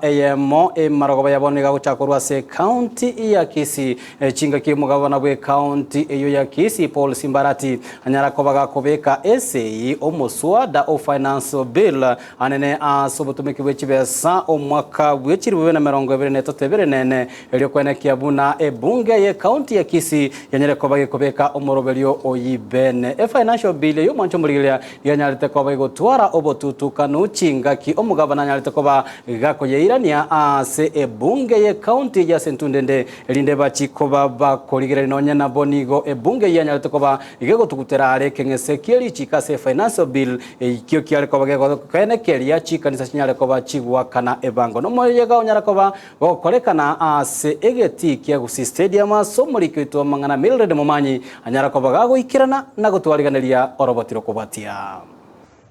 eyemo marogoba yaboneka guchakurwa se county ya Kisii chinga kimugabana bwe county eyo ya Kisii Paul Simbarati anyara kobaga kobeka essay mswada o finance bill anene asobotumiki bwechibesa omwaka bwechirwe na 2023 elyo kwenekia buna ebunge ye county ya Kisii yanyere kobaga kobeka omoroberio oyibene financial bill yo mancho murigilia yanyarite kobaga gutwara obotutu kanu chinga ki omugabana nyarite koba gako yeirania ase ebunge ye county ya Sentundende elinde bachikoba bakoligere nonya na bonigo ebunge yanyarite koba igego tukutera areke ngese kieli chikase financial bill ikyo kiale koba gego kene kelia chikanisa chinyale koba chigwa kana ebango no moyega onyara koba gokorekana ase egeti kya Gusii stadium somori kwito mangana Mildred Momanyi anyara koba gago ikirana na gutwariganeria orobotiro kubatia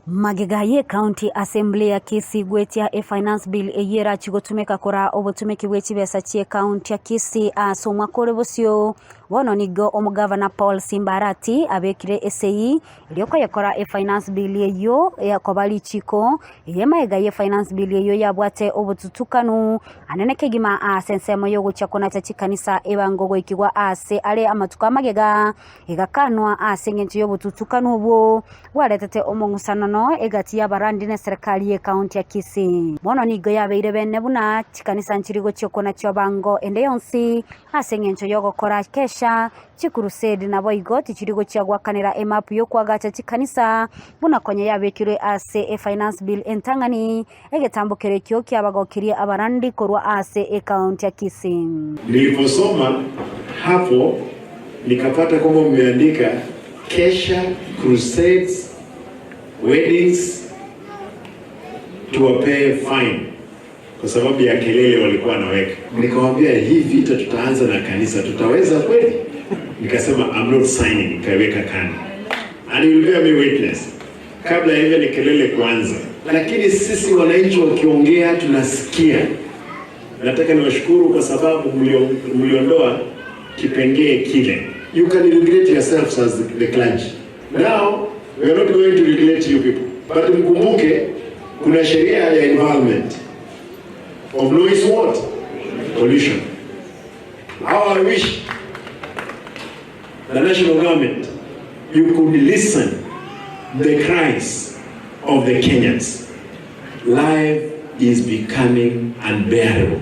Magigaye County Assembly ya Kisii gwetia finance bill eyera chigotumeka kora obotumeki bwechibesa chie county ya Kisii asomwa korebosio wono nigo omugavana Paul Simbarati abekire essay lyoko yakora finance bill eyo yakobali chiko yemaegaye finance bill eyo yabwate obotutukanu aneneke gima sensemo yo guchakona chachikanisa ebangogo ikigwa ase ale amatuka magega igakanwa asengencho yo botutukanu bo waletete omongusano no egati ya barandi ne serikali ye county ya Kisii mono nigo yabeire bene buna chikanisa nchirigo chokona chobango ende yonsi asengencho yo gukora kesha chikurusedi na boigo tichirigo chagwakanira emapu yo kwagacha chikanisa buna konye yabekirwe ase finance bill entangani egetambukere kyo kyabagokirie abarandi korwa ase county ya Kisii. Niliposoma hapo nikapata kwamba umeandika kesha, crusades, weddings tuwape fine kwa sababu ya kelele walikuwa wanaweka. Nikamwambia hii vita tutaanza na kanisa, tutaweza kweli? Nikasema I'm not signing, nikaweka kando. And you will bear me witness. Kabla hivyo ni kelele kwanza. Lakini sisi wananchi wakiongea tunasikia. Nataka niwashukuru kwa sababu mliondoa kipengee kile. You can regulate yourselves as the clergy. Now, we are not going to regulate you people. But mkumbuke kuna sheria ya environment of noise what? Pollution. How I wish the national government, you could listen the cries of the Kenyans. Life is becoming unbearable.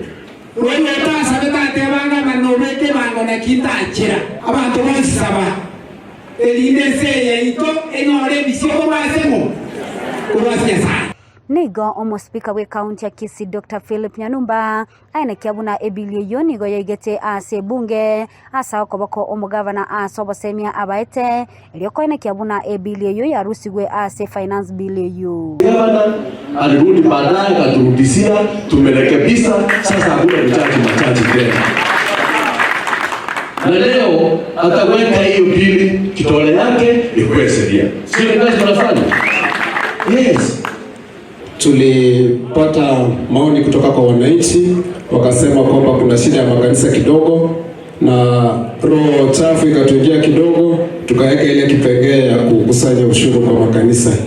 Nigo omospika we county ya Kisii Dr. Philip Nyanumba aina kiabuna ebili yo nigo yegete ase bunge asa okoboko omugavana asobo semia abaete iliyoko ina kiabuna ebili yo ya rusigwe ase finance bill yo. Gavana alirudi baadaye katurudisia tumerekebisha sasa hakuna mchaji machaji tena. Na leo ataweka hiyo bili kitole yake ikuwe sheria. Sio kazi tunafanya. Yes. Tulipata maoni kutoka kwa wananchi wakasema kwamba kuna shida ya makanisa kidogo na roho chafu ikatuingia kidogo, tukaweka ile kipengee ya kukusanya ushuru kwa makanisa.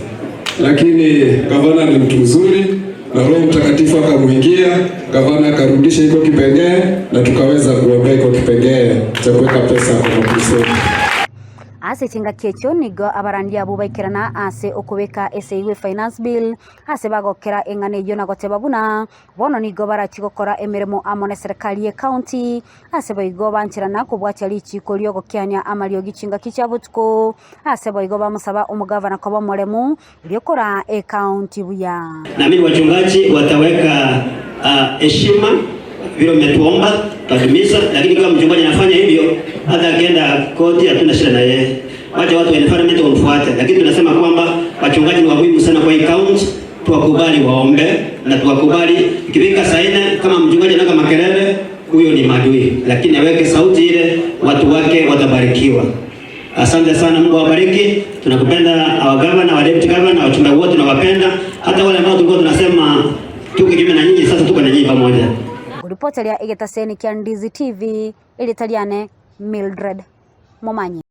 Lakini gavana ni mtu mzuri na Roho Mtakatifu akamuingia, gavana akarudisha iko kipengee na tukaweza kuondoa iko kipengee cha kuweka pesa kwa makanisa. Ase chinga kecho nigo abarandi abo baikirana ase okubeka ese finance bill ase bagokera engane yo na goteba buna bono nigo barachigokora emiremo amone serikali ye county ase boigo banchirana kubwachali chikolyo gokyanya amalyo gichinga kichabutuko ase boigo bamusaba omugavana kwa bomolemu lyokora county buya. Na mimi wachungaji wataweka heshima vile umetuomba tadumisha, lakini kama mchungaji anafanya hivyo hata akienda koti hatuna shida na yeye. Wacha watu wa environment wamfuate, lakini tunasema kwamba wachungaji ni muhimu sana kwa hii county, tuwakubali waombe na tuwakubali ikifika saa 4 kama mchungaji anaka makelele huyo ni madui, lakini aweke sauti ile watu wake watabarikiwa. Asante sana, Mungu awabariki. Tunakupenda our governor, our deputy governor, wachungaji wote tunawapenda. Hata wale ambao tulikuwa tunasema tuko kinyume na nyinyi sasa tuko na nyinyi pamoja. Ripoti ya Ndizi TV ilitaliane Mildred Momanyi.